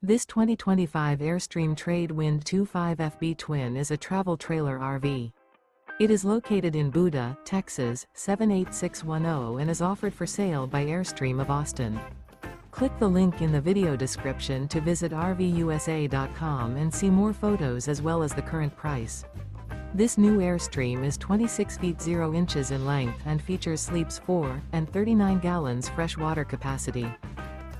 This 2025 Airstream Trade Wind 25FB Twin is a travel trailer RV. It is located in Buda, Texas, 78610 and is offered for sale by Airstream of Austin. Click the link in the video description to visit RVUSA.com and see more photos as well as the current price. This new Airstream is 26 feet 0 inches in length and features sleeps 4 and 39 gallons fresh water capacity.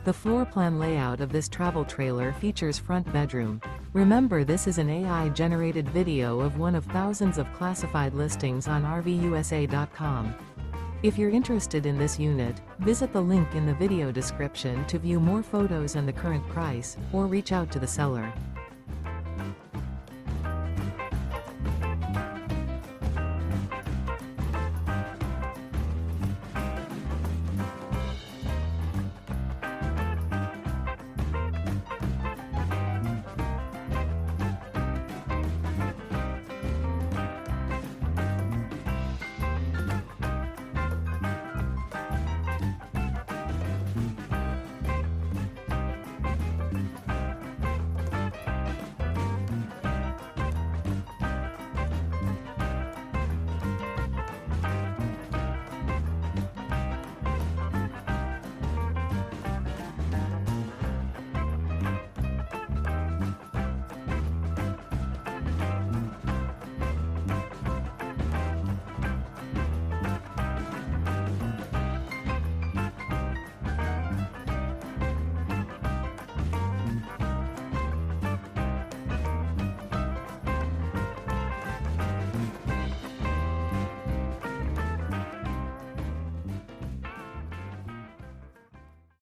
The floor plan layout of this travel trailer features front bedroom. Remember, this is an AI-generated video of one of thousands of classified listings on RVUSA.com. If you're interested in this unit, visit the link in the video description to view more photos and the current price, or reach out to the seller.